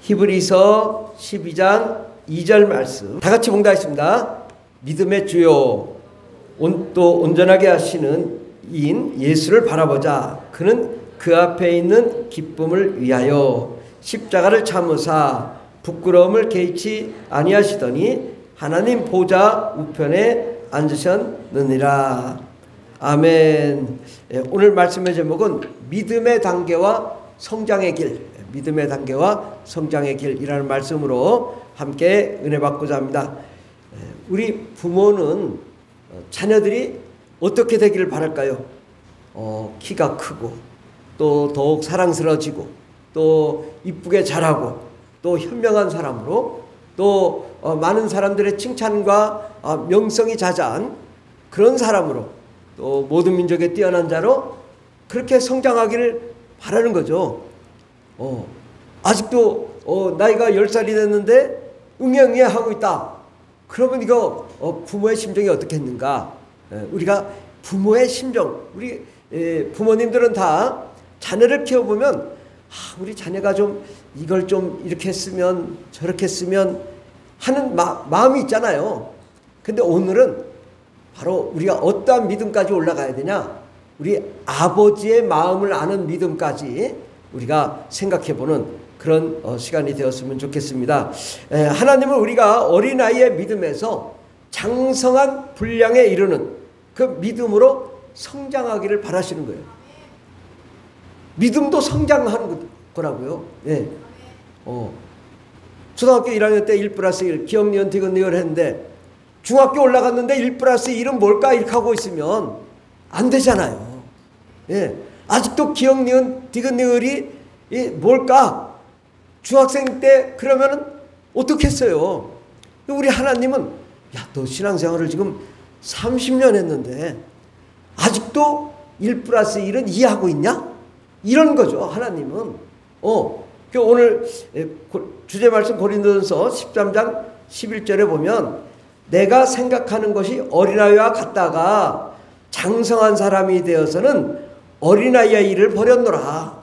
히브리서 12장 2절 말씀 다 같이 봉독하겠습니다. 믿음의 주요 또 온전하게 하시는 이인 예수를 바라보자. 그는 그 앞에 있는 기쁨을 위하여 십자가를 참으사 부끄러움을 개의치 아니하시더니 하나님 보좌 우편에 앉으셨느니라. 아멘. 오늘 말씀의 제목은 믿음의 단계와 성장의 길, 믿음의 단계와 성장의 길이라는 말씀으로 함께 은혜 받고자 합니다. 우리 부모는 자녀들이 어떻게 되기를 바랄까요? 키가 크고 또 더욱 사랑스러워지고 또 이쁘게 자라고 또 현명한 사람으로 또 많은 사람들의 칭찬과 명성이 자자한 그런 사람으로 또 모든 민족에 뛰어난 자로 그렇게 성장하기를 바라는 거죠. 아직도 나이가 10살이 됐는데 응애응애 하고 있다. 그러면 이거 부모의 심정이 어떻겠는가? 우리가 부모의 심정, 우리 부모님들은 다 자녀를 키워보면 우리 자녀가 좀 이걸 좀 이렇게 했으면 저렇게 했으면 하는 마음이 있잖아요. 근데 오늘은 바로 우리가 어떠한 믿음까지 올라가야 되냐? 우리 아버지의 마음을 아는 믿음까지 우리가 생각해보는 그런 시간이 되었으면 좋겠습니다. 하나님은 우리가 어린아이의 믿음에서 장성한 분량에 이르는 그 믿음으로 성장하기를 바라시는 거예요. 믿음도 성장하는 거라고요. 예. 초등학교 1학년 때 1+1 기억, 니은, 디귿, 니을 했는데 중학교 올라갔는데 1+1은 뭘까? 이렇게 하고 있으면 안 되잖아요. 예. 아직도 기억, 니은, 디귿, 니을이 뭘까? 중학생 때 그러면은 어떻게 했어요? 우리 하나님은 야, 너 신앙생활을 지금 30년 했는데 아직도 1+1은 이해하고 있냐? 이런 거죠. 하나님은. 오늘 주제 말씀 고린도전서 13장 11절에 보면 내가 생각하는 것이 어린아이와 같다가 장성한 사람이 되어서는 어린아이의 일을 버렸노라.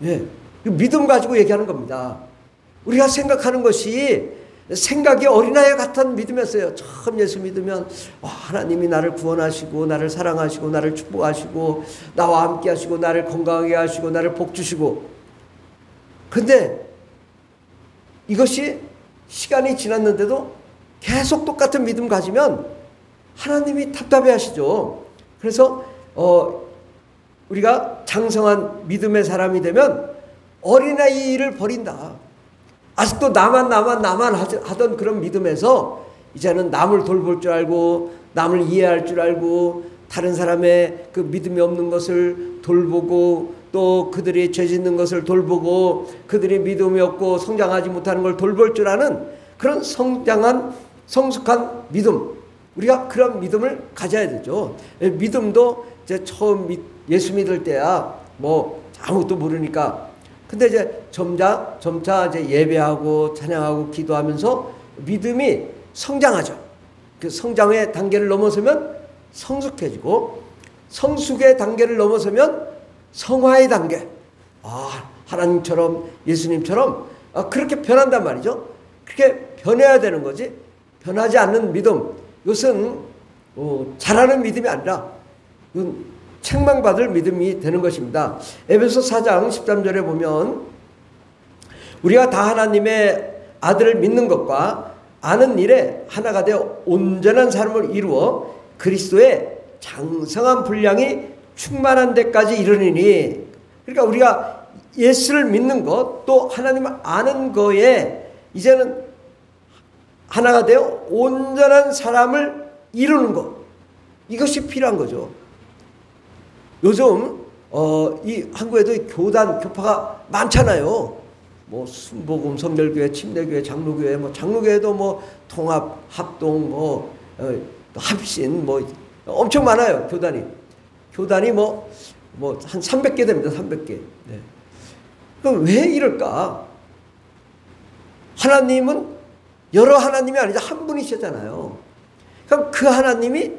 예, 믿음 가지고 얘기하는 겁니다. 우리가 생각하는 것이 생각이 어린아이 같은 믿음이었어요. 처음 예수 믿으면 하나님이 나를 구원하시고 나를 사랑하시고 나를 축복하시고 나와 함께 하시고 나를 건강하게 하시고 나를 복 주시고. 근데 이것이 시간이 지났는데도 계속 똑같은 믿음 가지면 하나님이 답답해 하시죠. 그래서 우리가 장성한 믿음의 사람이 되면 어린아이 일을 버린다. 아직도 나만 하던 그런 믿음에서 이제는 남을 돌볼 줄 알고 남을 이해할 줄 알고 다른 사람의 그 믿음이 없는 것을 돌보고 또 그들이 죄 짓는 것을 돌보고 그들이 믿음이 없고 성장하지 못하는 걸 돌볼 줄 아는 그런 성장한 성숙한 믿음, 우리가 그런 믿음을 가져야 되죠. 믿음도 이제 처음 예수 믿을 때야 뭐 아무것도 모르니까. 근데 이제 점차 이제 예배하고 찬양하고 기도하면서 믿음이 성장하죠. 그 성장의 단계를 넘어서면 성숙해지고 성숙의 단계를 넘어서면 성화의 단계. 하나님처럼 예수님처럼 그렇게 변한단 말이죠. 그렇게 변해야 되는 거지. 변하지 않는 믿음. 이것은 잘하는 믿음이 아니라 이건 책망받을 믿음이 되는 것입니다. 에베소 4장 13절에 보면 우리가 다 하나님의 아들을 믿는 것과 아는 일에 하나가 되어 온전한 삶을 이루어 그리스도의 장성한 분량이 충만한 데까지 이르리니. 그러니까 우리가 예수를 믿는 것 또 하나님을 아는 거에 이제는 하나가 되어 온전한 사람을 이루는 것, 이것이 필요한 거죠. 요즘 이 한국에도 교단 교파가 많잖아요. 뭐 순복음 성결교회, 침례교회, 장로교회, 뭐 장로교회도 뭐 통합, 합동, 뭐 합신, 뭐 엄청 많아요. 교단이 뭐 한 300개 됩니다. 300개. 네. 그럼 왜 이럴까? 하나님은 여러 하나님이 아니라 한 분이시잖아요. 그럼 그 하나님이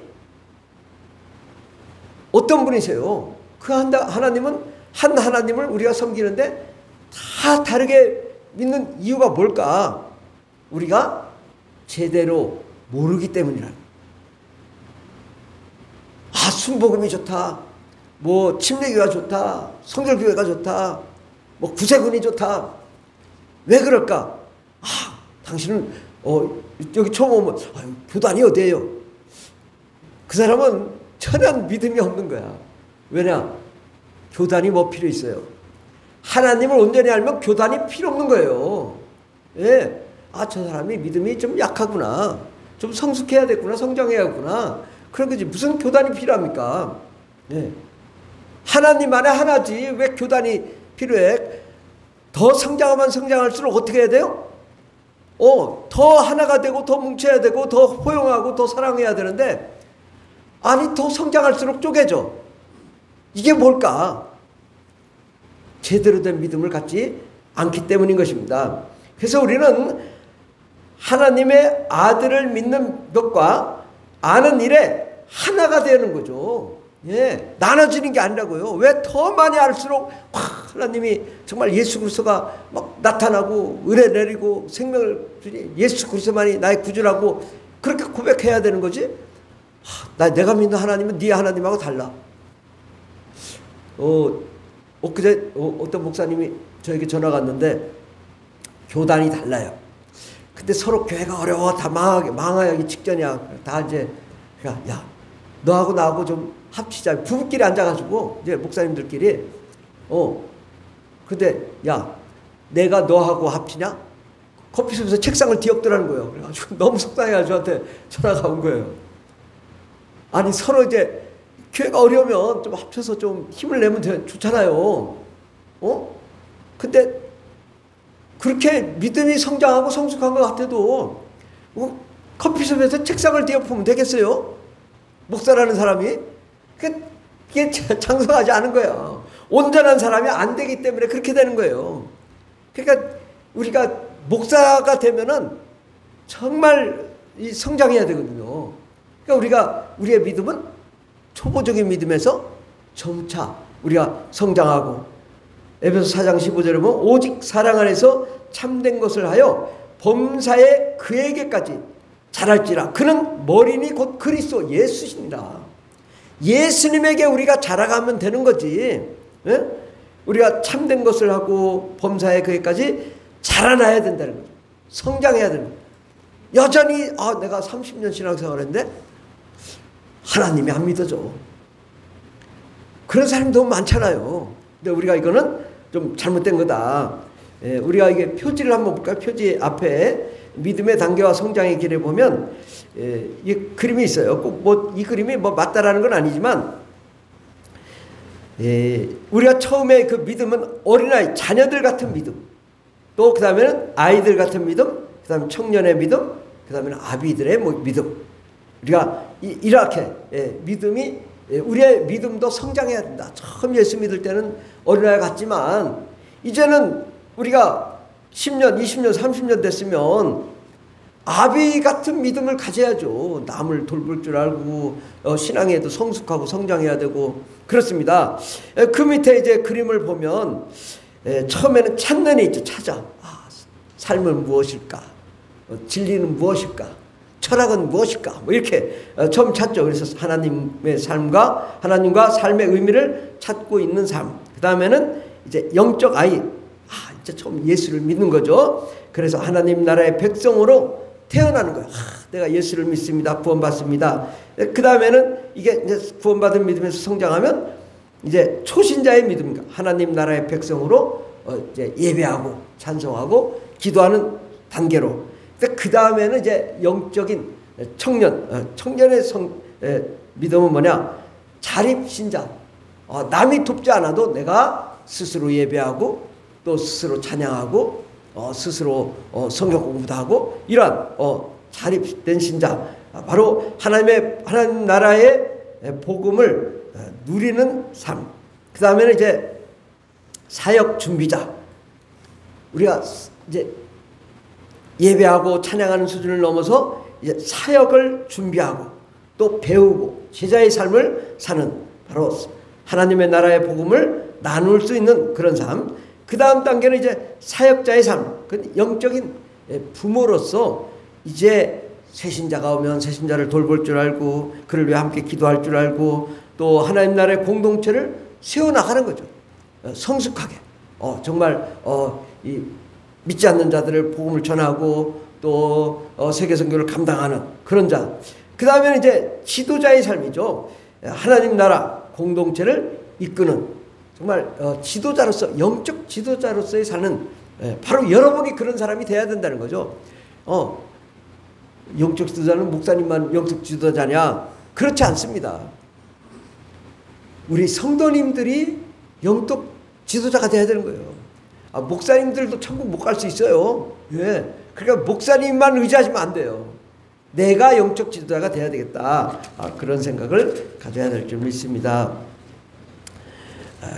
어떤 분이세요? 그 하나님은 한 하나님을 우리가 섬기는데 다 다르게 믿는 이유가 뭘까? 우리가 제대로 모르기 때문이라. 아, 순복음이 좋다. 뭐 침례교회가 좋다. 성결교회가 좋다. 뭐 구세군이 좋다. 왜 그럴까? 아, 당신은 여기 처음 오면 교단이 어디예요? 그 사람은 전혀 믿음이 없는 거야. 왜냐? 교단이 뭐 필요 있어요? 하나님을 온전히 알면 교단이 필요 없는 거예요. 예. 아, 저 사람이 믿음이 좀 약하구나. 좀 성숙해야겠구나. 성장해야겠구나. 그런 거지. 무슨 교단이 필요합니까? 예. 하나님 안에 하나지. 왜 교단이 필요해? 더 성장하면 성장할수록 어떻게 해야 돼요? 더 하나가 되고 더 뭉쳐야 되고 더 포용하고 더 사랑해야 되는데, 아니, 더 성장할수록 쪼개져. 이게 뭘까? 제대로 된 믿음을 갖지 않기 때문인 것입니다. 그래서 우리는 하나님의 아들을 믿는 것과 아는 일에 하나가 되는 거죠. 예, 나눠지는 게 아니라고요. 왜 더 많이 알수록 하나님이 정말 예수 그리스도가 막 나타나고 은혜 내리고 생명을 주니 예수 그리스도만이 나의 구주라고 그렇게 고백해야 되는 거지? 내가 믿는 하나님은 네 하나님하고 달라. 엊그제 어떤 목사님이 저에게 전화가 왔는데 교단이 달라요. 근데 서로 교회가 어려워. 다 망하기 직전이야. 다 이제 야, 너하고 나하고 좀 합치자. 부부끼리 앉아가지고 이제 목사님들끼리 근데 야, 내가 너하고 합치냐? 커피숍에서 책상을 뒤엎더라는 거예요. 그래가지고 너무 속상해가지고 저한테 전화가 온 거예요. 아니, 서로 이제 교회가 어려우면 좀 합쳐서 좀 힘을 내면 좋잖아요. 근데 그렇게 믿음이 성장하고 성숙한 것 같아도 커피숍에서 책상을 뒤엎으면 되겠어요? 목사라는 사람이? 그게 장성하지 않은 거야. 온전한 사람이 안 되기 때문에 그렇게 되는 거예요. 그러니까 우리가 목사가 되면은 정말 성장해야 되거든요. 그러니까 우리의 믿음은 초보적인 믿음에서 점차 우리가 성장하고, 에베소 4장 15절에 보면 오직 사랑 안에서 참된 것을 하여 범사에 그에게까지 자랄지라. 그는 머리니 곧 그리스도 예수시니라. 예수님에게 우리가 자라가면 되는 거지. 예? 우리가 참된 것을 하고 범사에 그에게까지 자라나야 된다는 거죠. 성장해야 되는 거죠. 여전히 내가 30년 신앙생활 했는데 하나님이 안 믿어져. 그런 사람이 너무 많잖아요. 근데 우리가 이거는 좀 잘못된 거다. 예, 우리가 이게 표지를 한번 볼까요? 표지 앞에 믿음의 단계와 성장의 길에 보면 이 그림이 있어요. 꼭 이 그림이 맞다라는 건 아니지만, 우리가 처음에 그 믿음은 어린아이, 자녀들 같은 믿음, 또 그 다음에는 아이들 같은 믿음, 그 다음에 청년의 믿음, 그 다음에는 아비들의 믿음. 우리가 이렇게 믿음이, 우리의 믿음도 성장해야 된다. 처음 예수 믿을 때는 어린아이 같지만 이제는 우리가 10년, 20년, 30년 됐으면 아비 같은 믿음을 가져야죠. 남을 돌볼 줄 알고 신앙에도 성숙하고 성장해야 되고 그렇습니다. 그 밑에 이제 그림을 보면 처음에는 찾는 애 있죠. 찾아. 삶은 무엇일까? 진리는 무엇일까? 철학은 무엇일까? 이렇게 처음 찾죠. 그래서 하나님의 삶과 하나님과 삶의 의미를 찾고 있는 삶. 그 다음에는 이제 영적 아이. 이제 처음 예수를 믿는 거죠. 그래서 하나님 나라의 백성으로 태어나는 거예요. 내가 예수를 믿습니다. 구원받습니다. 그 다음에는 이게 이제 구원받은 믿음에서 성장하면 이제 초신자의 믿음인가. 하나님 나라의 백성으로 이제 예배하고 찬송하고 기도하는 단계로. 그 다음에는 이제 영적인 청년의 믿음은 뭐냐? 자립신자. 남이 돕지 않아도 내가 스스로 예배하고 또 스스로 찬양하고 스스로 성경 공부도 하고 이러한 자립된 신자, 바로 하나님 나라의 복음을 누리는 삶. 그 다음에는 이제 사역 준비자. 우리가 이제 예배하고 찬양하는 수준을 넘어서 이제 사역을 준비하고 또 배우고 제자의 삶을 사는, 바로 하나님의 나라의 복음을 나눌 수 있는 그런 삶. 그 그 다음 단계는 이제 사역자의 삶, 그 영적인 부모로서 이제 새신자가 오면 새신자를 돌볼 줄 알고 그를 위해 함께 기도할 줄 알고 또 하나님 나라의 공동체를 세워나가는 거죠. 성숙하게 정말 이 믿지 않는 자들을 복음을 전하고 또 세계 선교를 감당하는 그런 자. 그 다음에는 이제 지도자의 삶이죠. 하나님 나라 공동체를 이끄는 정말 지도자로서 영적 지도자로서의 사는 바로 여러분이 그런 사람이 돼야 된다는 거죠. 영적 지도자는 목사님만 영적 지도자냐? 그렇지 않습니다. 우리 성도님들이 영적 지도자가 돼야 되는 거예요. 목사님들도 천국 못 갈 수 있어요. 예. 그러니까 목사님만 의지하시면 안 돼요. 내가 영적 지도자가 돼야 되겠다. 그런 생각을 가져야 될 줄 믿습니다.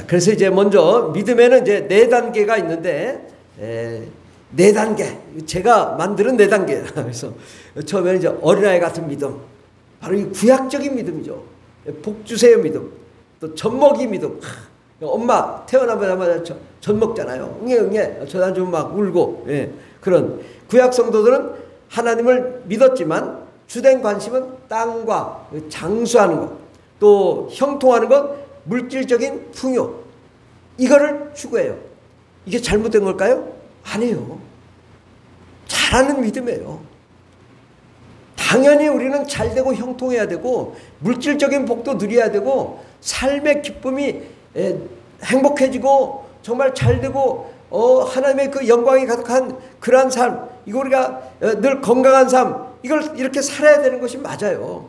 그래서 이제 먼저 믿음에는 이제 4단계가 있는데 4단계 제가 만드는 4단계. 그래서 처음에는 이제 어린아이 같은 믿음, 바로 이 구약적인 믿음이죠. 복주세요 믿음, 또 젖먹이 믿음. 엄마 태어나자마자 젖 먹잖아요. 응애 젖 안 주면 막 울고. 예. 그런 구약 성도들은 하나님을 믿었지만 주된 관심은 땅과 장수하는 것, 또 형통하는 것, 물질적인 풍요, 이거를 추구해요. 이게 잘못된 걸까요? 아니에요. 잘하는 믿음이에요. 당연히 우리는 잘되고 형통해야 되고 물질적인 복도 누려야 되고 삶의 기쁨이 행복해지고 정말 잘되고 하나님의 그 영광이 가득한 그러한 삶, 이거 우리가 늘 건강한 삶, 이걸 이렇게 살아야 되는 것이 맞아요.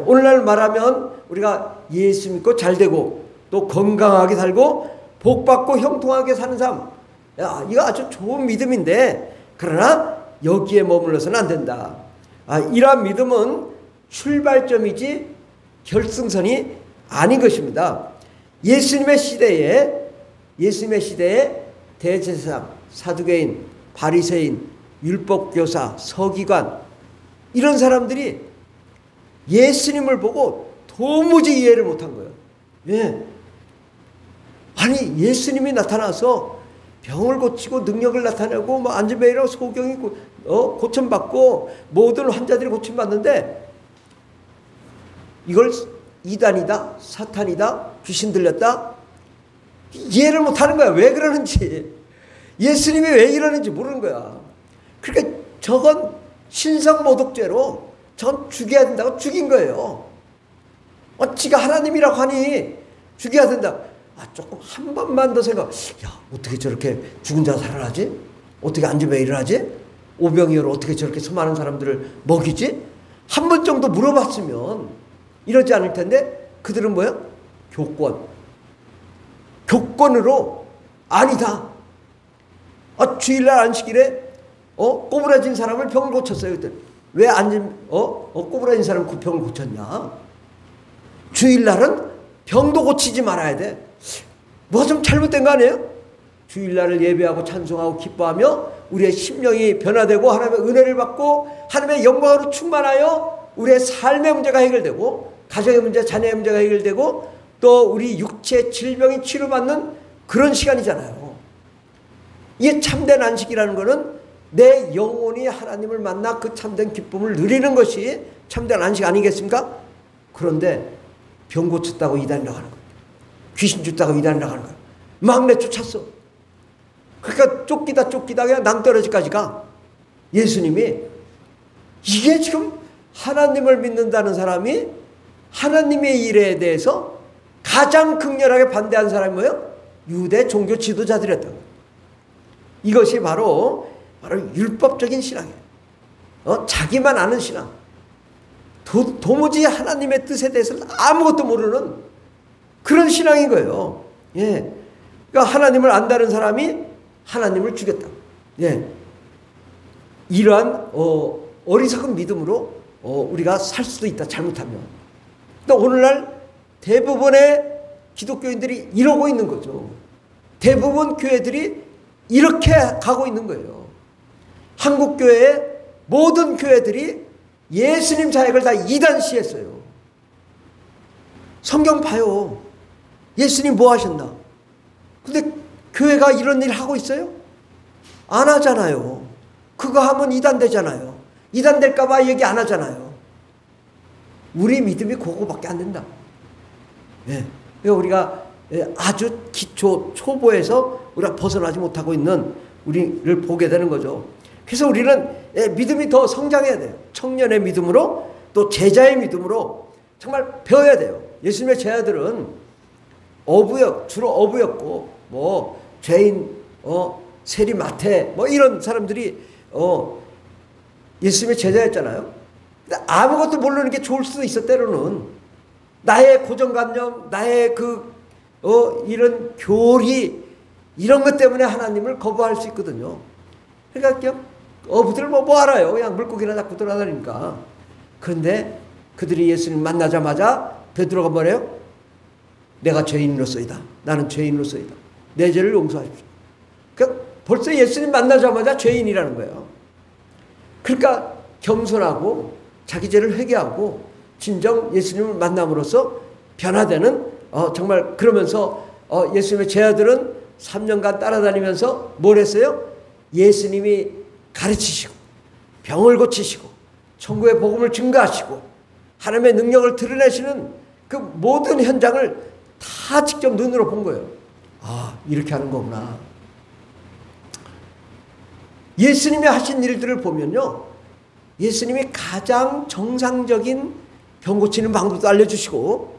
오늘날 말하면 우리가 예수 믿고 잘되고 또 건강하게 살고 복받고 형통하게 사는 삶, 이거 아주 좋은 믿음인데 그러나 여기에 머물러서는 안 된다. 이러한 믿음은 출발점이지 결승선이 아닌 것입니다. 예수님의 시대에 대제사장, 사두개인, 바리새인, 율법교사, 서기관, 이런 사람들이 예수님을 보고 도무지 이해를 못한 거예요. 예. 아니 예수님이 나타나서 병을 고치고 능력을 나타내고 뭐 안진뱅이라고 소경이 고침받고 모든 환자들이 고침받는데 이걸 이단이다, 사탄이다, 귀신 들렸다, 이해를 못하는 거야. 왜 그러는지, 예수님이 왜 이러는지 모르는 거야. 그러니까 저건 신성모독죄로 저건 죽여야 된다고 죽인 거예요. 지가 하나님이라고 하니 죽여야 된다. 조금 한 번만 더 생각. 어떻게 저렇게 죽은 자가 살아나지? 어떻게 안진뱅이를 하지? 오병이어로 어떻게 저렇게 수많은 사람들을 먹이지? 한 번 정도 물어봤으면 이러지 않을 텐데 그들은 뭐야? 교권으로 아니다. 주일날 안식일에 꼬부라진 사람을 병을 고쳤어요. 그때 왜 꼬부라진 사람 병을 고쳤냐? 주일날은 병도 고치지 말아야 돼. 뭐 좀 잘못된 거 아니에요? 주일날을 예배하고 찬송하고 기뻐하며 우리의 심령이 변화되고 하나님의 은혜를 받고 하나님의 영광으로 충만하여 우리의 삶의 문제가 해결되고 가정의 문제, 자녀의 문제가 해결되고 또 우리 육체 질병이 치료받는 그런 시간이잖아요. 이게 참된 안식이라는 것은 내 영혼이 하나님을 만나 그 참된 기쁨을 누리는 것이 참된 안식 아니겠습니까? 그런데 병 고쳤다고 이단이라고 하는 거예요. 귀신 줬다고 이단이라고 하는 거예요. 막 내쫓았어. 그러니까 쫓기다 그냥 낭떠러지까지 가. 예수님이 이게 지금 하나님을 믿는다는 사람이 하나님의 일에 대해서 가장 극렬하게 반대한 사람이 뭐예요? 유대 종교 지도자들이었다고. 이것이 바로 율법적인 신앙이에요. 자기만 아는 신앙. 도무지 하나님의 뜻에 대해서는 아무것도 모르는 그런 신앙인 거예요. 예. 그러니까 하나님을 안다는 사람이 하나님을 죽였다. 예. 이러한 어리석은 믿음으로 우리가 살 수도 있다. 잘못하면. 또 오늘날 대부분의 기독교인들이 이러고 있는 거죠. 대부분 교회들이 이렇게 가고 있는 거예요. 한국교회의 모든 교회들이 예수님 사역을 다 이단시했어요. 성경 봐요. 예수님 뭐 하셨나? 근데 교회가 이런 일 하고 있어요? 안 하잖아요. 그거 하면 이단되잖아요. 이단될까봐 얘기 안 하잖아요. 우리 믿음이 그거밖에 안 된다. 예. 우리가 아주 기초, 초보에서 우리가 벗어나지 못하고 있는 우리를 보게 되는 거죠. 그래서 우리는 믿음이 더 성장해야 돼요. 청년의 믿음으로 또 제자의 믿음으로 정말 배워야 돼요. 예수님의 제자들은 주로 어부였고, 뭐, 죄인, 세리 마태, 뭐 이런 사람들이, 예수님의 제자였잖아요. 근데 아무것도 모르는 게 좋을 수도 있어, 때로는. 나의 고정관념, 나의 이런 교리, 이런 것 때문에 하나님을 거부할 수 있거든요. 그러니까 그냥 어부들 뭐 알아요. 그냥 물고기나 잡고 돌아다니니까. 그런데 그들이 예수님 만나자마자 베드로가 뭐래요? 내가 죄인으로서이다. 나는 죄인으로서이다. 내 죄를 용서하십시오. 그러니까 벌써 예수님 만나자마자 죄인이라는 거예요. 그러니까 겸손하고 자기 죄를 회개하고 진정 예수님을 만남으로써 변화되는 정말 그러면서 예수님의 제자들은 3년간 따라다니면서 뭘 했어요? 예수님이 가르치시고 병을 고치시고 천국의 복음을 증거하시고 하나님의 능력을 드러내시는 그 모든 현장을 다 직접 눈으로 본 거예요. 아, 이렇게 하는 거구나. 예수님이 하신 일들을 보면요, 예수님이 가장 정상적인 병 고치는 방법도 알려주시고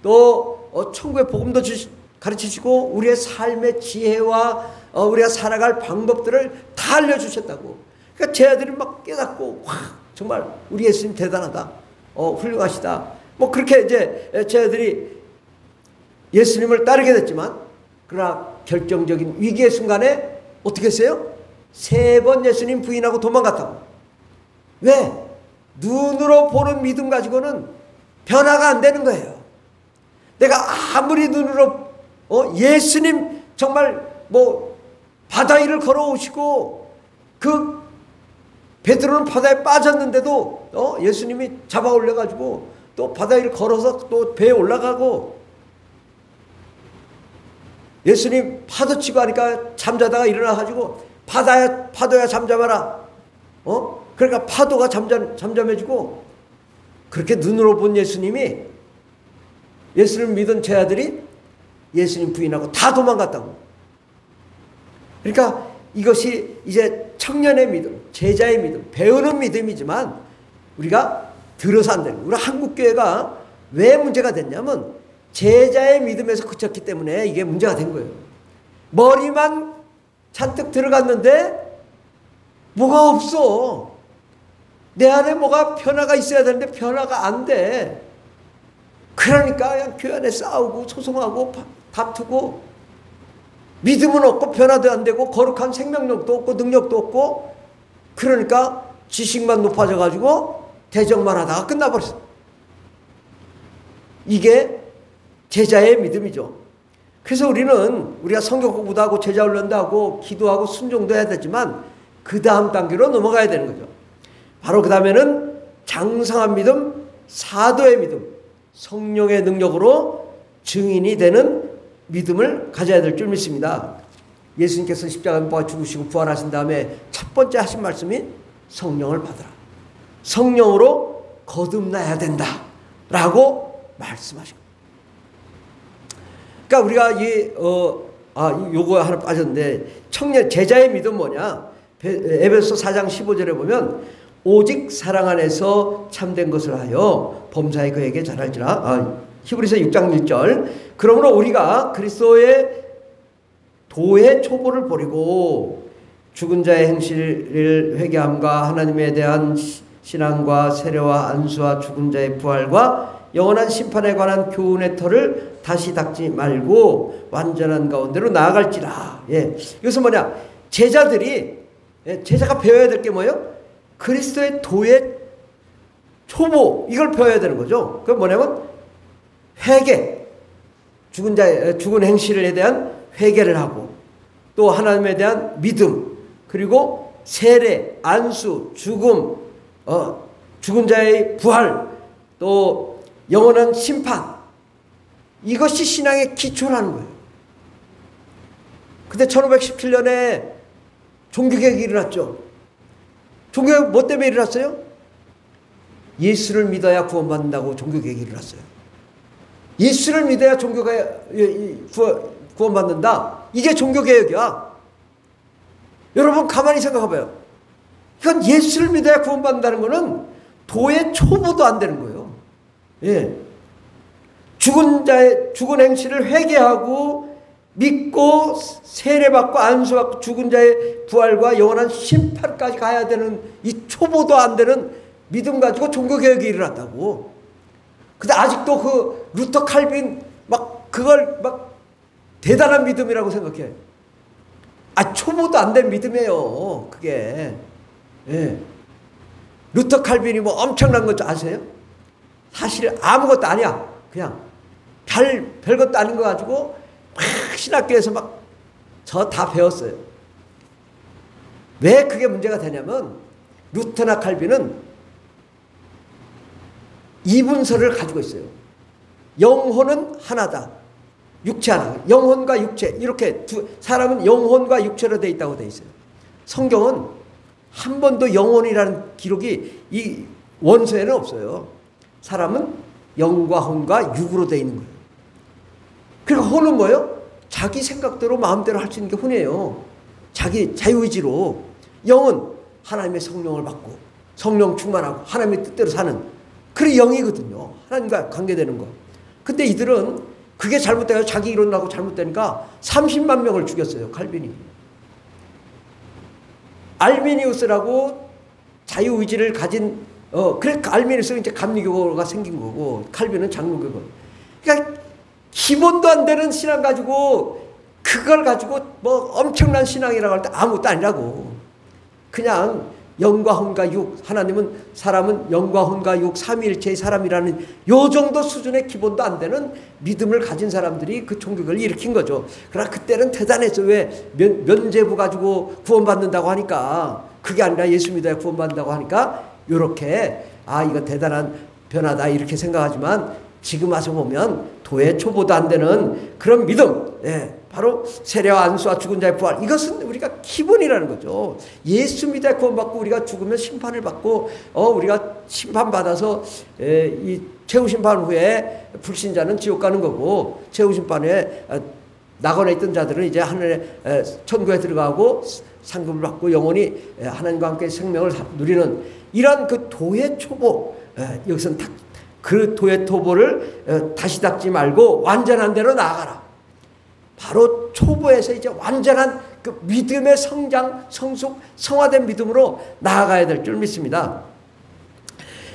또 천국의 복음도 가르치시고 우리의 삶의 지혜와 우리가 살아갈 방법들을 다 알려주셨다고. 그러니까 제자들이 막 깨닫고 와, 정말 우리 예수님 대단하다, 훌륭하시다, 뭐 그렇게 이제 제자들이 예수님을 따르게 됐지만, 그러나 결정적인 위기의 순간에 어떻게 했어요? 3번 예수님 부인하고 도망갔다고. 왜? 눈으로 보는 믿음 가지고는 변화가 안 되는 거예요. 내가 아무리 눈으로 예수님 정말 뭐 바다 위를 걸어오시고 그 베드로는 바다에 빠졌는데도 예수님이 잡아 올려가지고 또 바다 위를 걸어서 또 배에 올라가고, 예수님 파도 치고 하니까 잠자다가 일어나가지고 파도야 잠잠하라. 그러니까 파도가 잠잠해지고, 그렇게 눈으로 본 예수님이, 예수를 믿은 제자들이 예수님 부인하고 다 도망갔다고. 그러니까 이것이 이제 청년의 믿음, 제자의 믿음, 배우는 믿음이지만 우리가 들어서 안 되는, 우리 한국교회가 왜 문제가 됐냐면 제자의 믿음에서 그쳤기 때문에 이게 문제가 된 거예요. 머리만 잔뜩 들어갔는데 뭐가 없어. 내 안에 뭐가 변화가 있어야 되는데 변화가 안 돼. 그러니까 그냥 교회 안에 싸우고 소송하고 다투고, 믿음은 없고 변화도 안 되고 거룩한 생명력도 없고 능력도 없고, 그러니까 지식만 높아져가지고 대적만 하다가 끝나버렸어. 이게 제자의 믿음이죠. 그래서 우리가 성경 공부도 하고 제자 훈련도 하고 기도하고 순종도 해야 되지만 그 다음 단계로 넘어가야 되는 거죠. 바로 그 다음에는 장성한 믿음, 사도의 믿음, 성령의 능력으로 증인이 되는 믿음을 가져야 될 줄 믿습니다. 예수님께서 십자가에 못 박아 죽으시고 부활하신 다음에 첫 번째 하신 말씀이 성령을 받으라. 성령으로 거듭나야 된다 라고 말씀하신 거예요. 그러니까 우리가 요거 하나 빠졌는데, 제자의 믿음 뭐냐? 에베소 4장 15절에 보면 오직 사랑 안에서 참된 것을 하여 범사에 그에게 잘할지라. 히브리서 6장 1절. 그러므로 우리가 그리스도의 도의 초보를 버리고 죽은 자의 행실을 회개함과 하나님에 대한 신앙과 세례와 안수와 죽은 자의 부활과 영원한 심판에 관한 교훈의 털을 다시 닦지 말고 완전한 가운데로 나아갈지라. 이것은 뭐냐? 제자가 배워야 될 게 뭐예요? 그리스도의 도의 초보, 이걸 배워야 되는 거죠. 그건 뭐냐면 회개, 죽은 행실에 대한 회개를 하고, 또 하나님에 대한 믿음, 그리고 세례, 안수, 죽음, 죽은 자의 부활, 또 영원한 심판, 이것이 신앙의 기초라는 거예요. 근데 1517년에 종교개혁이 일어났죠. 종교개혁 뭐 때문에 일어났어요? 예수를 믿어야 구원받는다고 종교개혁이 일어났어요. 예수를 믿어야 종교가 구원받는다. 이게 종교개혁이야. 여러분 가만히 생각해봐요. 이건 예수를 믿어야 구원받는다는 거는 도의 초보도 안 되는 거예요. 예. 죽은 행실을 회개하고 믿고 세례받고 안수받고 죽은 자의 부활과 영원한 심판까지 가야 되는 이 초보도 안 되는 믿음 가지고 종교개혁이 일어났다고. 근데 아직도 그 루터 칼빈 막 그걸 막 대단한 믿음이라고 생각해. 초보도 안 된 믿음이에요. 그게. 예. 루터 칼빈이 뭐 엄청난 것 아세요? 사실 아무것도 아니야. 그냥 별것도 아닌 거 가지고 막 신학교에서 막 저 다 배웠어요. 왜 그게 문제가 되냐면 루터나 칼빈은 이분설을 가지고 있어요. 영혼은 하나다. 육체 하나. 영혼과 육체. 이렇게 사람은 영혼과 육체로 되어 있다고 되어 있어요. 성경은 한 번도 영혼이라는 기록이 이 원서에는 없어요. 사람은 영과 혼과 육으로 되어 있는 거예요. 그러니까 혼은 뭐예요? 자기 생각대로 마음대로 할 수 있는 게 혼이에요. 자기 자유의지로. 영은 하나님의 성령을 받고 성령 충만하고 하나님의 뜻대로 사는 그게 영이거든요. 하나님과 관계되는 거. 근데 이들은 그게 잘못돼서 자기 이론하고 잘못되니까 30만 명을 죽였어요. 칼빈이. 알미니우스라고 자유의지를 가진 그래 알미니우스는 이제 감리교가 생긴 거고 칼빈은 장로교고. 그러니까 기본도 안 되는 신앙 가지고 그걸 가지고 뭐 엄청난 신앙이라고 할 때 아무것도 아니라고. 그냥 영과 혼과 육, 하나님은 사람은 영과 혼과 육 삼위일체의 사람이라는 요 정도 수준의 기본도 안 되는 믿음을 가진 사람들이 그 종교를 일으킨 거죠. 그러나 그때는 대단했어. 왜? 면죄부 가지고 구원받는다고 하니까. 그게 아니라 예수 믿어야 구원받는다고 하니까 요렇게 이거 대단한 변화다 이렇게 생각하지만 지금 와서 보면 도의 초보도 안 되는 그런 믿음, 바로 세례와 안수와 죽은 자의 부활, 이것은 우리가 기본이라는 거죠. 예수 믿어 구원받고 우리가 죽으면 심판을 받고 우리가 심판받아서 이 최후심판 후에 불신자는 지옥 가는 거고 최후심판 후에 낙원에 있던 자들은 이제 하늘에 천국에 들어가고 상급을 받고 영원히 하나님과 함께 생명을 누리는 이런 그 도의 초보, 여기서는 그 도의 토보를 다시 닦지 말고 완전한 대로 나아가라. 바로 초보에서 이제 완전한 그 믿음의 성장, 성숙, 성화된 믿음으로 나아가야 될 줄 믿습니다.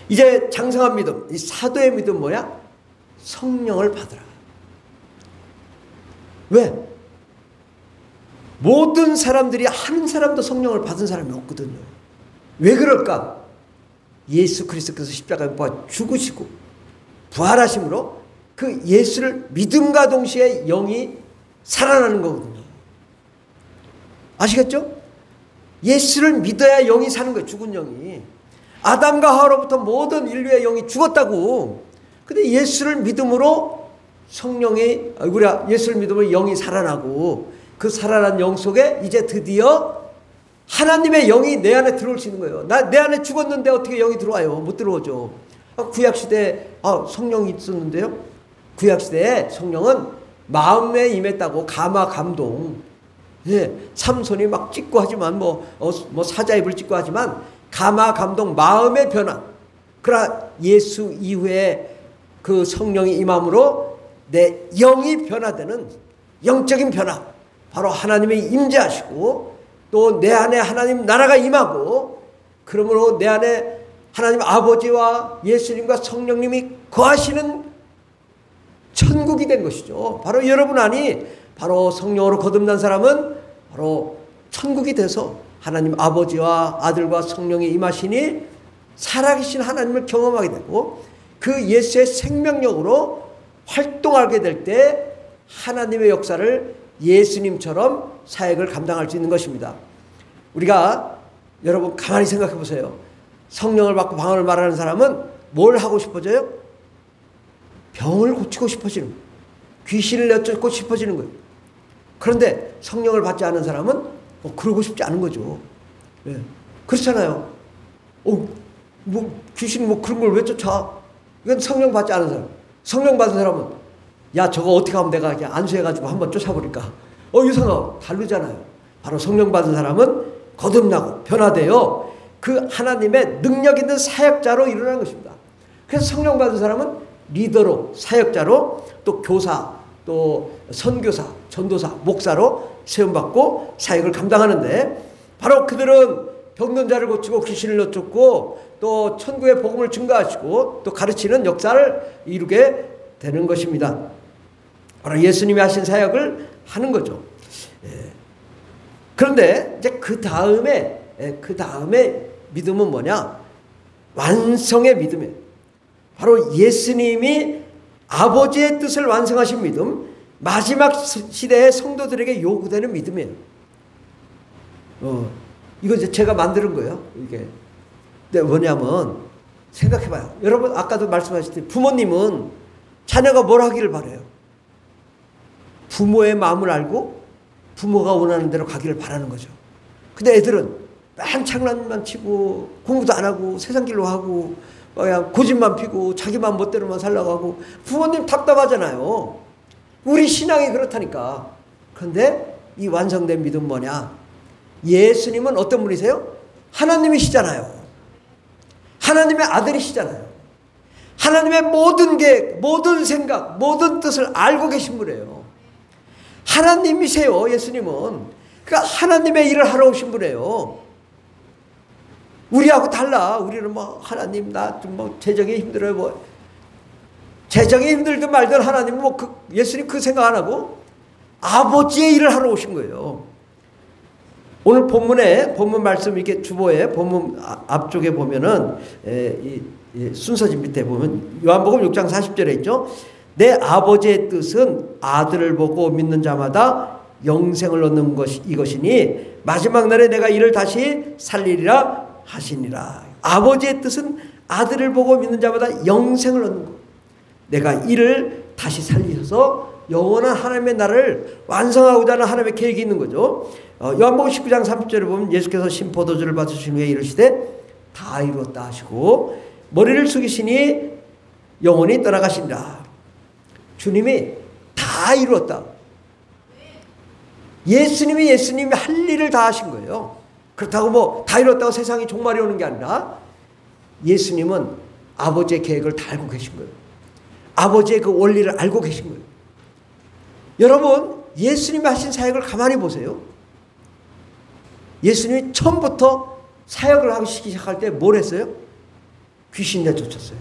이제 장성한 믿음, 이 사도의 믿음 뭐야? 성령을 받으라. 왜? 모든 사람들이 한 사람도 성령을 받은 사람이 없거든요. 왜 그럴까? 예수 그리스도께서 십자가에 못 박혀 죽으시고 부활하심으로 그 예수를 믿음과 동시에 영이 살아나는 거거든요. 아시겠죠? 예수를 믿어야 영이 사는 거예요. 죽은 영이. 아담과 하와로부터 모든 인류의 영이 죽었다고. 근데 예수를 믿음으로 성령이 우리가 예수를 믿음으로 영이 살아나고 그 살아난 영 속에 이제 드디어 하나님의 영이 내 안에 들어올 수 있는 거예요. 내 안에 죽었는데 어떻게 영이 들어와요? 못 들어오죠. 구약시대에 성령이 있었는데요. 구약시대에 성령은 마음에 임했다고. 감화 감동. 삼손이 막 찍고 하지만 뭐 사자입을 찍고 하지만 감화 감동, 마음의 변화. 그러나 예수 이후에 그 성령이 임함으로 내 영이 변화되는 영적인 변화. 바로 하나님이 임재하시고 또 내 안에 하나님 나라가 임하고 그러므로 내 안에 하나님 아버지와 예수님과 성령님이 거하시는 천국이 된 것이죠. 바로 여러분 안이 바로 성령으로 거듭난 사람은 바로 천국이 돼서 하나님 아버지와 아들과 성령이 임하시니 살아계신 하나님을 경험하게 되고 그 예수의 생명력으로 활동하게 될 때 하나님의 역사를 예수님처럼 사역을 감당할 수 있는 것입니다. 우리가 여러분 가만히 생각해 보세요. 성령을 받고 방언을 말하는 사람은 뭘 하고 싶어져요? 병을 고치고 싶어지는 거예요. 귀신을 내쫓고 싶어지는 거예요. 그런데 성령을 받지 않은 사람은 그러고 싶지 않은 거죠. 예. 그렇잖아요. 귀신 그런 걸 왜 쫓아? 이건 성령 받지 않은 사람. 성령 받은 사람은 야, 저거 어떻게 하면 내가 그냥 안수해가지고 한번 쫓아버릴까? 이상하고 다르잖아요. 바로 성령 받은 사람은 거듭나고 변화되어 그 하나님의 능력 있는 사역자로 일어나는 것입니다. 그래서 성령 받은 사람은 리더로, 사역자로, 또 교사, 또 선교사, 전도사, 목사로 세움받고 사역을 감당하는데, 바로 그들은 병든 자를 고치고 귀신을 내쫓고 또 천국의 복음을 증거하시고 또 가르치는 역사를 이루게 되는 것입니다. 바로 예수님이 하신 사역을 하는 거죠. 그런데 이제 그 다음에 믿음은 뭐냐? 완성의 믿음이에요. 바로 예수님이 아버지의 뜻을 완성하신 믿음, 마지막 시대의 성도들에게 요구되는 믿음이에요. 이거 이제 제가 만드는 거예요. 이게. 근데 뭐냐면, 생각해봐요. 여러분, 아까도 말씀하셨듯이 부모님은 자녀가 뭘 하기를 바라요? 부모의 마음을 알고 부모가 원하는 대로 가기를 바라는 거죠. 근데 애들은 맨 장난만 치고 공부도 안 하고 세상 길로 하고 그냥 고집만 피고 자기만 멋대로만 살려고 하고, 부모님 답답하잖아요. 우리 신앙이 그렇다니까. 그런데 이 완성된 믿음 뭐냐? 예수님은 어떤 분이세요? 하나님이시잖아요. 하나님의 아들이시잖아요. 하나님의 모든 계획, 모든 생각, 모든 뜻을 알고 계신 분이에요. 하나님이세요, 예수님은. 그러니까 하나님의 일을 하러 오신 분이에요. 우리하고 달라. 우리는 하나님, 나 좀 재정이 힘들어요. 재정이 힘들든 말든 하나님은 예수님 그 생각 안 하고 아버지의 일을 하러 오신 거예요. 오늘 본문 말씀 이렇게 주보에 본문 앞쪽에 보면은 이 순서집 밑에 보면 요한복음 6장 40절에 있죠. 내 아버지의 뜻은 아들을 보고 믿는 자마다 영생을 얻는 이것이니 마지막 날에 내가 이를 다시 살리리라 하시니라. 아버지의 뜻은 아들을 보고 믿는 자마다 영생을 얻는 것. 내가 이를 다시 살리셔서 영원한 하나님의 나라를 완성하고자 하는 하나님의 계획이 있는 거죠. 요한복음 19장 30절에 보면 예수께서 신포도주를 받으신 후에 이르시되 다 이루었다 하시고 머리를 숙이시니 영원히 떠나가신다. 주님이 다 이루었다. 예수님이 할 일을 다 하신 거예요. 그렇다고 다 이뤘다고 세상이 종말이 오는 게 아니라 예수님은 아버지의 계획을 다 알고 계신 거예요. 아버지의 그 원리를 알고 계신 거예요. 여러분, 예수님이 하신 사역을 가만히 보세요. 예수님이 처음부터 사역을 하기 시작할 때 뭘 했어요? 귀신 내쫓았어요.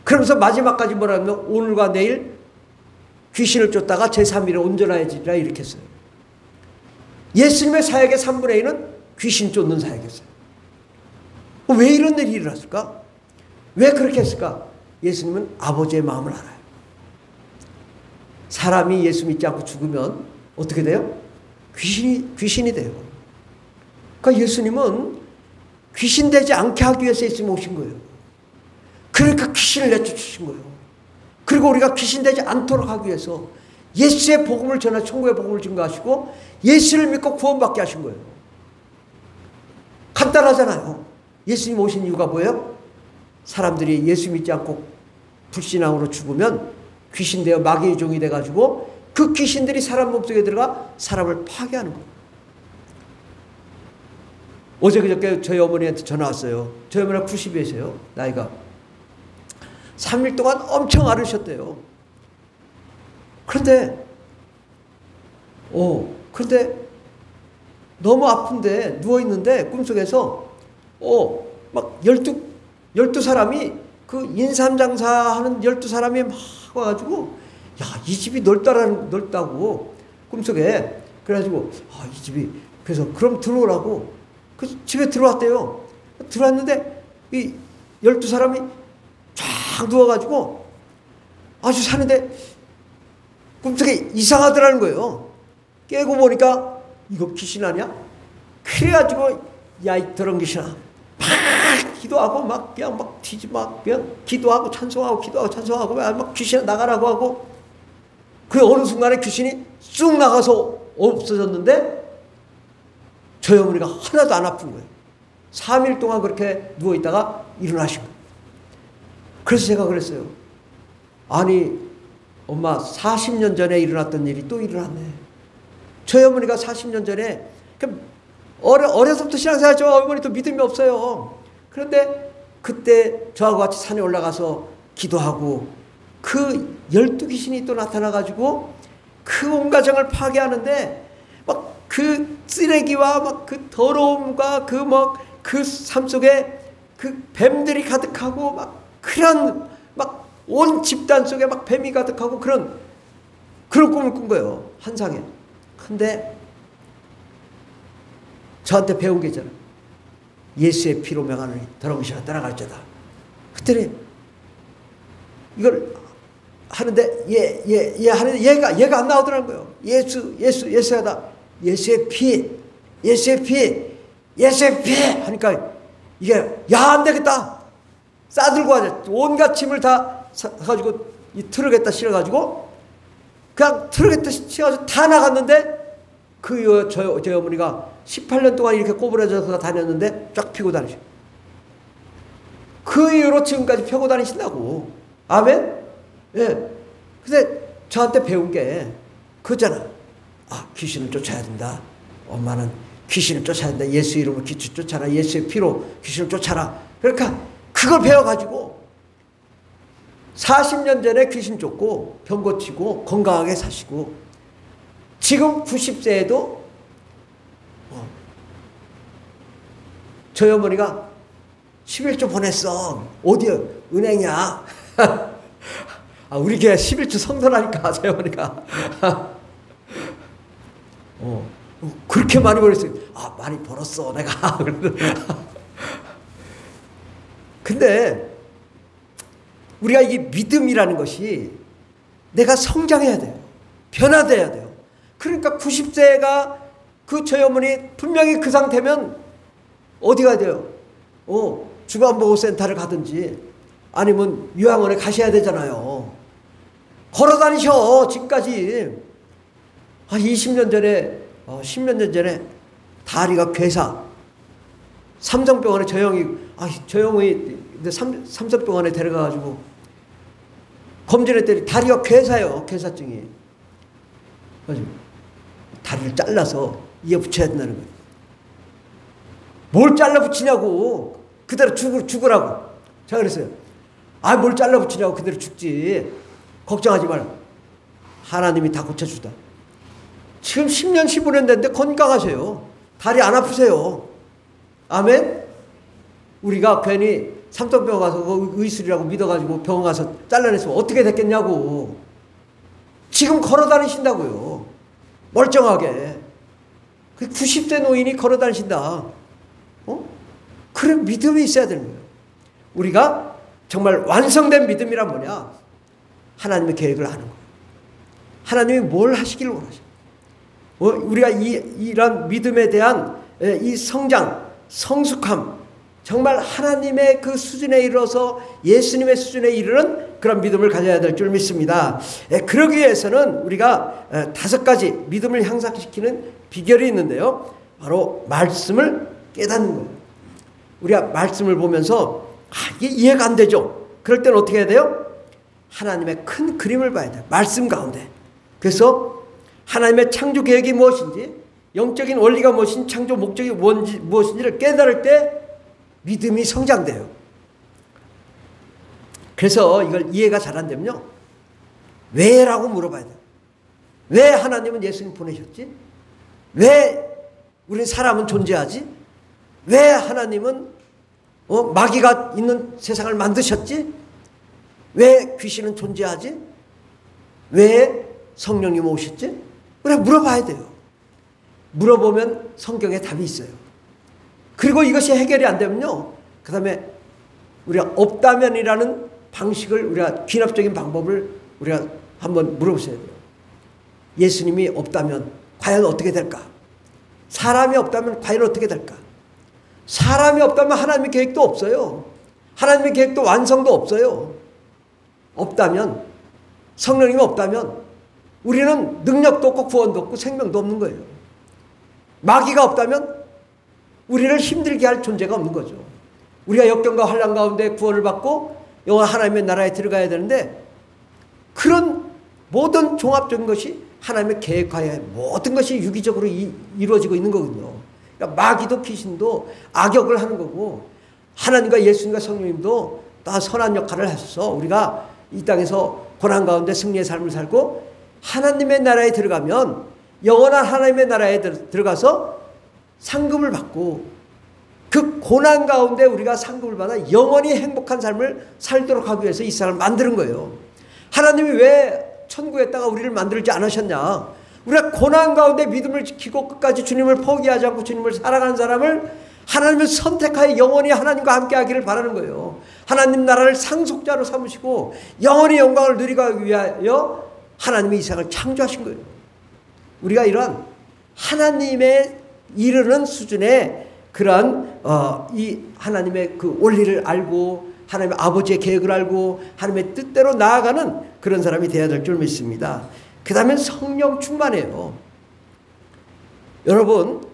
그러면서 마지막까지 뭐라 하면 오늘과 내일 귀신을 쫓다가 제3일에 온전해지리라 이렇게 했어요. 예수님의 사역의 3분의 1은 귀신 쫓는 사역이었어요. 왜 이런 일이 일어났을까? 왜 그렇게 했을까? 예수님은 아버지의 마음을 알아요. 사람이 예수 믿지 않고 죽으면 어떻게 돼요? 귀신이 돼요. 그러니까 예수님은 귀신 되지 않게 하기 위해서 예수님 오신 거예요. 그러니까 귀신을 내쫓으신 거예요. 그리고 우리가 귀신 되지 않도록 하기 위해서 예수의 복음을 전하 천국의 복음을 증거하시고 예수를 믿고 구원받게 하신 거예요. 간단하잖아요. 예수님 오신 이유가 뭐예요? 사람들이 예수 믿지 않고 불신앙으로 죽으면 귀신 되어 마귀의 종이 돼가지고 그 귀신들이 사람 몸속에 들어가 사람을 파괴하는 거예요. 어제 그저께 저희 어머니한테 전화 왔어요. 저희 어머니가 90이세요. 나이가. 3일 동안 엄청 앓으셨대요. 그런데 너무 아픈데 누워있는데 꿈속에서 막 12사람이 그 인삼장사하는 12사람이 막 와가지고 야, 이 집이 넓다고 꿈속에. 그래가지고 이 집이, 그래서 그럼 들어오라고 그 집에 들어왔대요. 들어왔는데 이 12사람이 쫙 누워가지고 아주 사는데 꿈속에 이상하더라는 거예요. 깨고 보니까 이거 귀신 아니야? 그래가지고 야, 이 더러운 귀신아, 막 기도하고 막 그냥 막 그냥 기도하고 찬송하고 기도하고 찬송하고 막 귀신 나가라고 하고 그 어느 순간에 귀신이 쑥 나가서 없어졌는데 저희 어머니가 하나도 안 아픈 거예요. 3일 동안 그렇게 누워있다가 일어나신 거예요. 그래서 제가 그랬어요. 아니 엄마 40년 전에 일어났던 일이 또 일어났네. 저희 어머니가 40년 전에 어려서부터 신앙생활 저 어머니도 믿음이 없어요. 그런데 그때 저하고 같이 산에 올라가서 기도하고 그 12귀신이 또 나타나가지고 그 온 가정을 파괴하는데 막 그 쓰레기와 막 그 더러움과 그 삶 속에 그 뱀들이 가득하고 막 그런 막 온 집단 속에 막 뱀이 가득하고 그런 꿈을 꾼 거예요. 환상에. 근데 저한테 배운 게 있잖아요. 예수의 피로 명하노니 더러운 시간 떠나갈지어다. 그랬더니 이걸 하는데 하는데 얘가 안 나오더라는 거예요. 예수 하다 예수의 피 하니까 이게 야 안 되겠다. 싸들고 하자. 온갖 짐을 다 가지고 이 트럭에다 실어가지고 그냥 트럭에다 실어가지고 다 나갔는데 저희 어머니가 18년 동안 이렇게 꼬부라져서 다녔는데 쫙 피고 다니셔. 그 이후로 지금까지 펴고 다니신다고. 아멘? 예. 근데 저한테 배운 게 그거잖아. 아, 귀신을 쫓아야 된다. 엄마는 귀신을 쫓아야 된다. 예수 이름으로 귀신 쫓아라. 예수의 피로 귀신을 쫓아라. 그러니까 그걸 배워가지고 40년 전에 귀신 쫓고 병 고치고 건강하게 사시고 지금 90세에도 저희 어머니가 11조 보냈어. 어디야? 은행이야. 아, 우리 교회 11조 성도라니까 저희 어머니가. 그렇게 많이 벌었어요. 아, 많이 벌었어 내가. 근데 우리가 이게 믿음이라는 것이 내가 성장해야 돼요. 변화돼야 돼요. 그러니까 90세가 그 저희 어머니 분명히 그 상태면 어디 가야 돼요? 주간보호센터를 가든지 아니면 요양원에 가셔야 되잖아요. 걸어 다니셔 지금까지. 20년 전에 10년 전에 다리가 괴사 삼성병원에 저 형이 삼성병원에 데려가가지고 검진했더니 다리가 괴사요. 괴사증이. 다리를 잘라서 이에 붙여야 된다는 거예요. 뭘 잘라 붙이냐고. 그대로 죽으라고. 제가 그랬어요. 아, 뭘 잘라 붙이냐고. 그대로 죽지. 걱정하지 마라. 하나님이 다 고쳐주다. 지금 10년 15년 됐는데 건강하세요. 다리 안 아프세요. 아멘? 우리가 괜히 삼성병원 가서 의술이라고 믿어가지고 병원 가서 잘라냈으면 어떻게 됐겠냐고. 지금 걸어 다니신다고요. 멀쩡하게. 90세 노인이 걸어 다니신다. 그래, 믿음이 있어야 되는 거예요. 우리가 정말 완성된 믿음이란 뭐냐? 하나님의 계획을 아는 거예요. 하나님이 뭘 하시기를 원하셔. 우리가 이런 믿음에 대한 이 성장, 성숙함, 정말 하나님의 그 수준에 이르러서 예수님의 수준에 이르는 그런 믿음을 가져야 될 줄 믿습니다. 그러기 위해서는 우리가 5가지 믿음을 향상시키는 비결이 있는데요. 바로 말씀을 깨닫는 거예요. 우리가 말씀을 보면서 이게 이해가 안 되죠. 그럴 때는 어떻게 해야 돼요? 하나님의 큰 그림을 봐야 돼요. 말씀 가운데. 그래서 하나님의 창조 계획이 무엇인지, 영적인 원리가 무엇인지, 창조 목적이 무엇인지를 깨달을 때 믿음이 성장돼요. 그래서 이걸 이해가 잘 안 되면요, 왜라고 물어봐야 돼요. 왜 하나님은 예수님 보내셨지? 왜 우리 사람은 존재하지? 왜 하나님은 마귀가 있는 세상을 만드셨지? 왜 귀신은 존재하지? 왜 성령님 오셨지? 그래, 물어봐야 돼요. 물어보면 성경에 답이 있어요. 그리고 이것이 해결이 안 되면요, 그 다음에 우리가 없다면이라는 방식을, 우리가 귀납적인 방법을 우리가 한번 물어보셔야 돼요. 예수님이 없다면 과연 어떻게 될까? 사람이 없다면 과연 어떻게 될까? 사람이 없다면 하나님의 계획도 없어요. 하나님의 계획도 완성도 없어요. 없다면, 성령님이 없다면 우리는 능력도 없고 구원도 없고 생명도 없는 거예요. 마귀가 없다면 우리를 힘들게 할 존재가 없는 거죠. 우리가 역경과 환난 가운데 구원을 받고 영원한 하나님의 나라에 들어가야 되는데 그런 모든 종합적인 것이 하나님의 계획하에 모든 것이 유기적으로 이루어지고 있는 거거든요. 그러니까 마귀도 귀신도 악역을 하는 거고 하나님과 예수님과 성령님도 다 선한 역할을 하셔서 우리가 이 땅에서 고난 가운데 승리의 삶을 살고 하나님의 나라에 들어가면 영원한 하나님의 나라에 들어가서 상급을 받고 그 고난 가운데 우리가 상급을 받아 영원히 행복한 삶을 살도록 하기 위해서 이 사람을 만드는 거예요. 하나님이 왜 천국에다가 우리를 만들지 않으셨냐? 우리가 고난 가운데 믿음을 지키고 끝까지 주님을 포기하지 않고 주님을 사랑하는 사람을 하나님을 선택하여 영원히 하나님과 함께 하기를 바라는 거예요. 하나님 나라를 상속자로 삼으시고 영원히 영광을 누리기 위하여 하나님이 이 세상을 창조하신 거예요. 우리가 이런 하나님의 이르는 수준의 그런 이 하나님의 그 원리를 알고 하나님의 아버지의 계획을 알고 하나님의 뜻대로 나아가는 그런 사람이 되어야 될 줄 믿습니다. 그 다음에 성령 충만해요. 여러분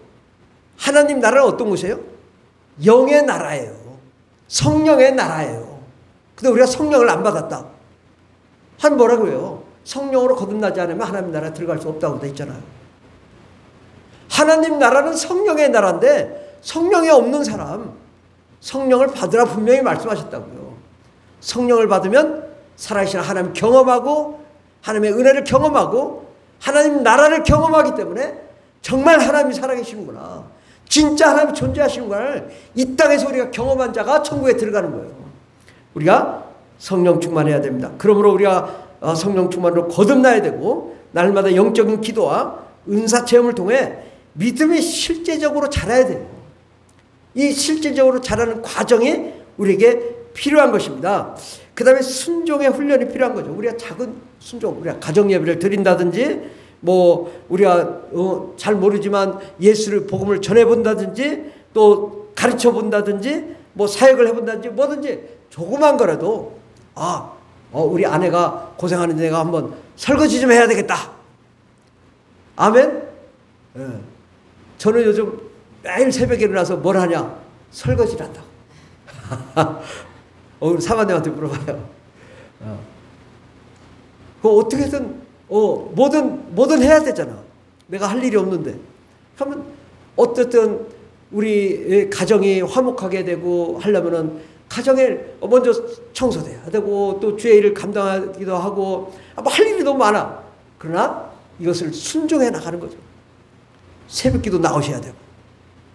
하나님 나라는 어떤 곳이에요? 영의 나라예요. 성령의 나라예요. 근데 우리가 성령을 안 받았다. 한 뭐라고 해요? 성령으로 거듭나지 않으면 하나님 나라에 들어갈 수 없다고 돼 있잖아요. 하나님 나라는 성령의 나라인데 성령이 없는 사람 성령을 받으라 분명히 말씀하셨다고요. 성령을 받으면 살아계신 하나님 경험하고 하나님의 은혜를 경험하고 하나님 나라를 경험하기 때문에 정말 하나님이 살아계시는구나. 진짜 하나님이 존재하시는 걸 이 땅에서 우리가 경험한 자가 천국에 들어가는 거예요. 우리가 성령 충만해야 됩니다. 그러므로 우리가 성령 충만으로 거듭나야 되고 날마다 영적인 기도와 은사 체험을 통해 믿음이 실제적으로 자라야 돼요. 이 실제적으로 자라는 과정이 우리에게 필요한 것입니다. 그 다음에 순종의 훈련이 필요한 거죠. 우리가 작은 순종, 우리가 가정 예배를 드린다든지 뭐 우리가 잘 모르지만 예수를 복음을 전해본다든지 또 가르쳐 본다든지 뭐 사역을 해본다든지 뭐든지 조그만 거라도 우리 아내가 고생하는데 내가 한번 설거지 좀 해야 되겠다. 아멘. 예. 저는 요즘 매일 새벽에 일어나서 뭘 하냐? 설거지를 한다고. 오늘 사관님한테 물어봐요. 그거 어떻게든 뭐든 해야 되잖아. 내가 할 일이 없는데. 그러면 어쨌든 우리 가정이 화목하게 되고 하려면은 가정에 먼저 청소돼야 되고 또 주의 일을 감당하기도 하고 뭐 할 일이 너무 많아. 그러나 이것을 순종해 나가는 거죠. 새벽기도 나오셔야 되고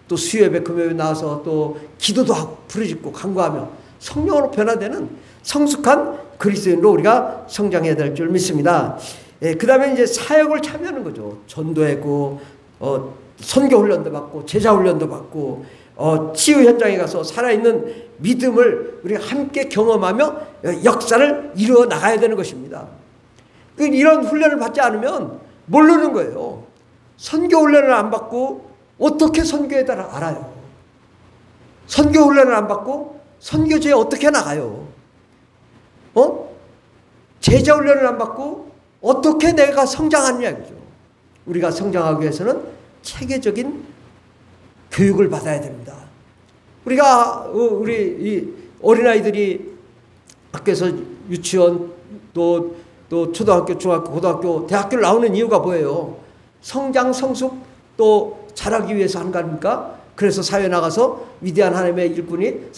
또 수요예배 금요일 나와서 또 기도도 하고 부르짖고 간구하며 성령으로 변화되는 성숙한 그리스도인으로 우리가 성장해야 될 줄 믿습니다. 그 다음에 이제 사역을 참여하는 거죠. 전도했고 선교 훈련도 받고 제자 훈련도 받고 치유 현장에 가서 살아있는 믿음을 우리가 함께 경험하며 역사를 이루어 나가야 되는 것입니다. 이런 훈련을 받지 않으면 모르는 거예요. 선교 훈련을 안 받고 어떻게 선교에 따라 알아요? 선교 훈련을 안 받고 선교지에 어떻게 나가요? 제자 훈련을 안 받고 어떻게 내가 성장하느냐 이거죠. 우리가 성장하기 위해서는 체계적인 교육을 받아야 됩니다. 우리 이 어린아이들이 학교에서 유치원 또 초등학교, 중학교, 고등학교, 대학교를 나오는 이유가 뭐예요? 성장, 성숙 또 자라기 위해서 하는 거 아닙니까? 그래서 사회에 나가서 위대한 하나님의 일꾼이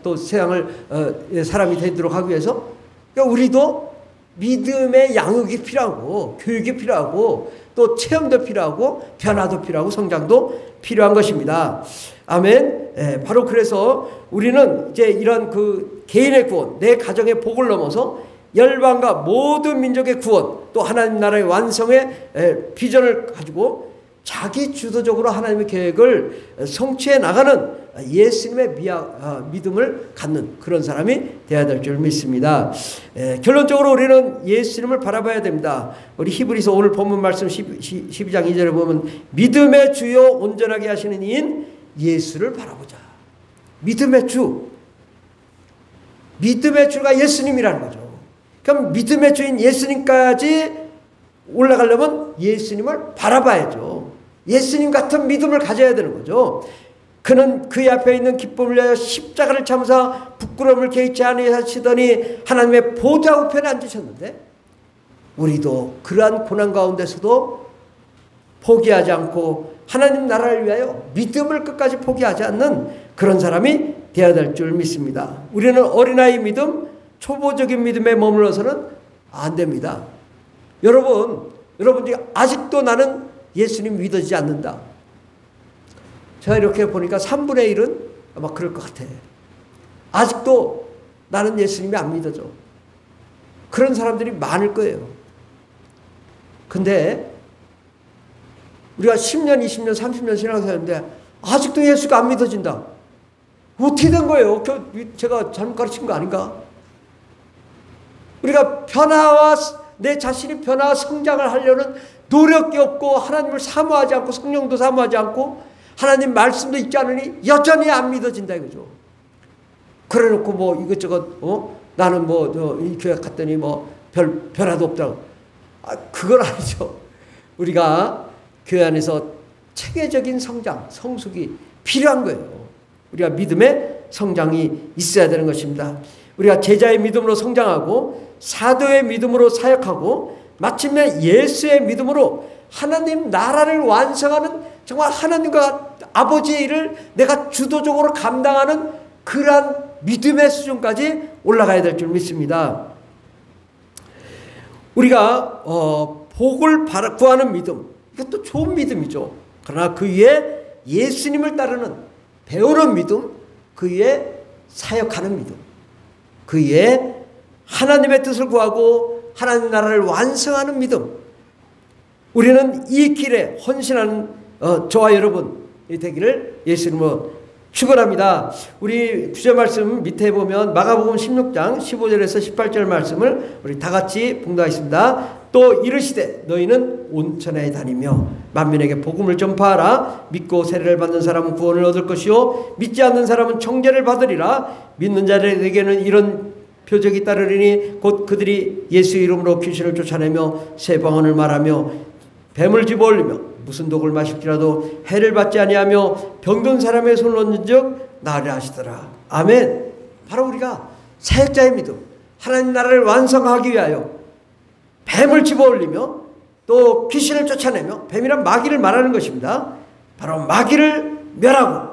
또 세상을 사람이 되도록 하기 위해서 그러니까 우리도 믿음의 양육이 필요하고 교육이 필요하고 또 체험도 필요하고 변화도 필요하고 성장도 필요한 것입니다. 아멘. 바로 그래서 우리는 이제 이런 그 개인의 구원, 내 가정의 복을 넘어서 열방과 모든 민족의 구원, 또 하나님 나라의 완성의 비전을 가지고 자기 주도적으로 하나님의 계획을 성취해 나가는 예수님의 믿음을 갖는 그런 사람이 되어야 될 줄 믿습니다. 결론적으로 우리는 예수님을 바라봐야 됩니다. 우리 히브리서 오늘 본문 말씀 12장 2절에 보면 믿음의 주요 온전하게 하시는 이인 예수를 바라보자. 믿음의 주가 예수님이라는 거죠. 그럼 믿음의 주인 예수님까지 올라가려면 예수님을 바라봐야죠. 예수님 같은 믿음을 가져야 되는 거죠. 그는 그의 앞에 있는 기쁨을 위하여 십자가를 참사 부끄러움을 개의치 아니하시더니 하나님의 보좌 우편에 앉으셨는데, 우리도 그러한 고난 가운데서도 포기하지 않고 하나님 나라를 위하여 믿음을 끝까지 포기하지 않는 그런 사람이 되어야 될 줄 믿습니다. 우리는 어린아이 믿음, 초보적인 믿음에 머물러서는 안 됩니다. 여러분들이 아직도 나는 예수님 믿어지지 않는다. 제가 이렇게 보니까 3분의 1은 아마 그럴 것 같아. 아직도 나는 예수님이 안 믿어져. 그런 사람들이 많을 거예요. 근데 우리가 10년, 20년, 30년 신앙생활인데 아직도 예수가 안 믿어진다. 어떻게 된 거예요? 제가 잘못 가르친 거 아닌가? 우리가 변화와 내 자신이 변화와 성장을 하려는 노력이 없고 하나님을 사모하지 않고 성령도 사모하지 않고 하나님 말씀도 읽지 않으니 여전히 안 믿어진다 이거죠. 그래놓고 뭐 이것저것 나는 이 교회 갔더니 별 변화도 없다고. 그건 아니죠. 우리가 교회 안에서 체계적인 성장, 성숙이 필요한 거예요. 우리가 믿음의 성장이 있어야 되는 것입니다. 우리가 제자의 믿음으로 성장하고 사도의 믿음으로 사역하고 마침내 예수의 믿음으로 하나님 나라를 완성하는, 정말 하나님과 아버지의 일을 내가 주도적으로 감당하는 그러한 믿음의 수준까지 올라가야 될 줄 믿습니다. 우리가 복을 구하는 믿음, 이것도 좋은 믿음이죠. 그러나 그 위에 예수님을 따르는, 배우는 믿음, 그 위에 사역하는 믿음, 그 위에 하나님의 뜻을 구하고 하나님 나라를 완성하는 믿음, 우리는 이 길에 헌신하는 저와 여러분이 되기를 예수님으로 축원합니다. 우리 구절 말씀 밑에 보면 마가복음 16장 15절에서 18절 말씀을 우리 다 같이 봉독하겠습니다. 또 이르시되 너희는 온천에 다니며 만민에게 복음을 전파하라. 믿고 세례를 받는 사람은 구원을 얻을 것이요 믿지 않는 사람은 정죄를 받으리라. 믿는 자들에게는 이런 표적이 따르리니 곧 그들이 예수 이름으로 귀신을 쫓아내며 새 방언을 말하며 뱀을 집어올리며 무슨 독을 마실지라도 해를 받지 아니하며 병든 사람의 손을 얹은 즉 나으리라 하시더라. 아멘. 바로 우리가 사역자의 믿음, 하나님 나라를 완성하기 위하여 뱀을 집어올리며 또 귀신을 쫓아내며, 뱀이란 마귀를 말하는 것입니다. 바로 마귀를 멸하고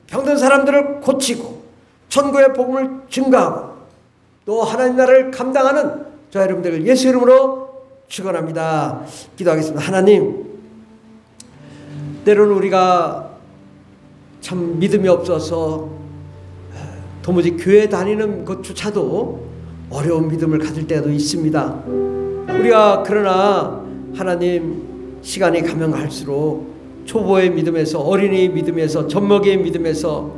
병든 사람들을 고치고 천국의 복음을 증가하고 또 하나님 나라를 감당하는 저 여러분들 예수 이름으로 축원합니다. 기도하겠습니다. 하나님, 때로는 우리가 참 믿음이 없어서 도무지 교회 다니는 것조차도 어려운 믿음을 가질 때도 있습니다. 우리가 그러나 하나님, 시간이 가면 갈수록 초보의 믿음에서, 어린이의 믿음에서, 젖먹이의 믿음에서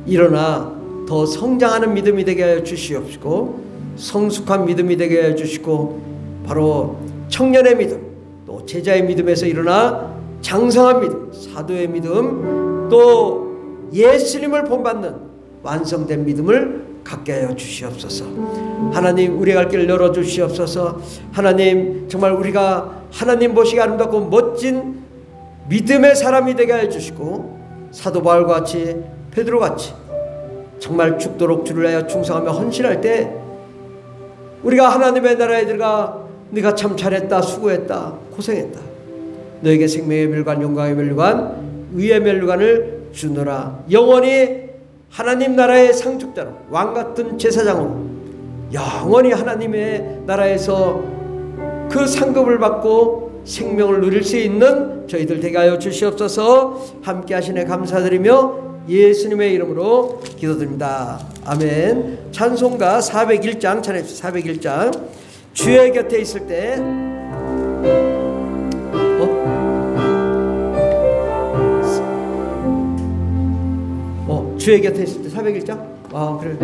일어나 더 성장하는 믿음이 되게 하여 주시옵시고 성숙한 믿음이 되게 하여 주시고 바로 청년의 믿음, 또 제자의 믿음에서 일어나 장성한 믿음, 사도의 믿음, 또 예수님을 본받는 완성된 믿음을 갖게 하여 주시옵소서. 하나님, 우리의 갈 길을 열어주시옵소서. 하나님, 정말 우리가 하나님 보시기 아름답고 멋진 믿음의 사람이 되게 하여 주시고 사도 바울과 같이, 베드로와 같이 정말 죽도록 주를 위하여 충성하며 헌신할 때 우리가 하나님의 나라에 들어가 네가 참 잘했다, 수고했다, 고생했다, 너에게 생명의 멸관, 영광의 멸관, 의의 멸관을 주노라. 영원히 하나님 나라의 상속자로, 왕같은 제사장으로 영원히 하나님의 나라에서 그 상급을 받고 생명을 누릴 수 있는 저희들 되게 하여 주시옵소서. 함께 하시네 감사드리며 예수님의 이름으로 기도드립니다. 아멘. 찬송가 401장 찬양합시다. 401장. 주의 곁에 있을 때 주의 곁에 있을 때 401장? 그래.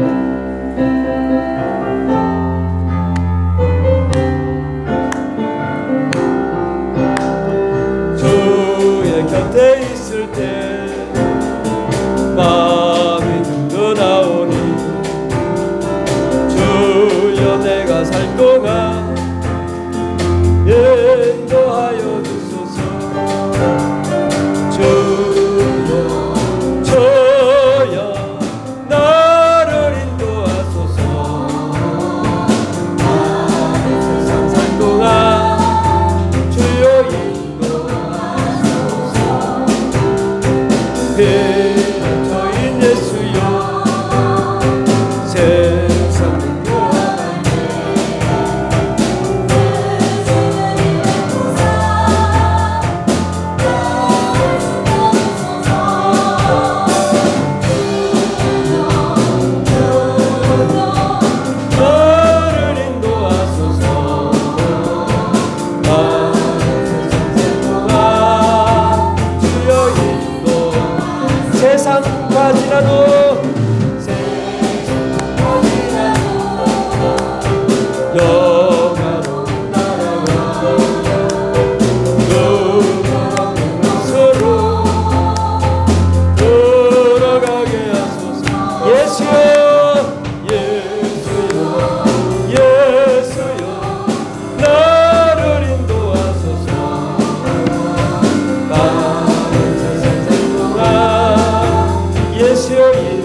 주의 곁에 있을 때 마음이 든든하오니 주여 내가 살 동안 피터인 예수여 세상 세상과 지나도 영화로운 나라와 영원한 곳으로 돌아가게 하소서. 예수여 예수여 예수여 나를 인도하소서. 많은 세상 살구나 예수여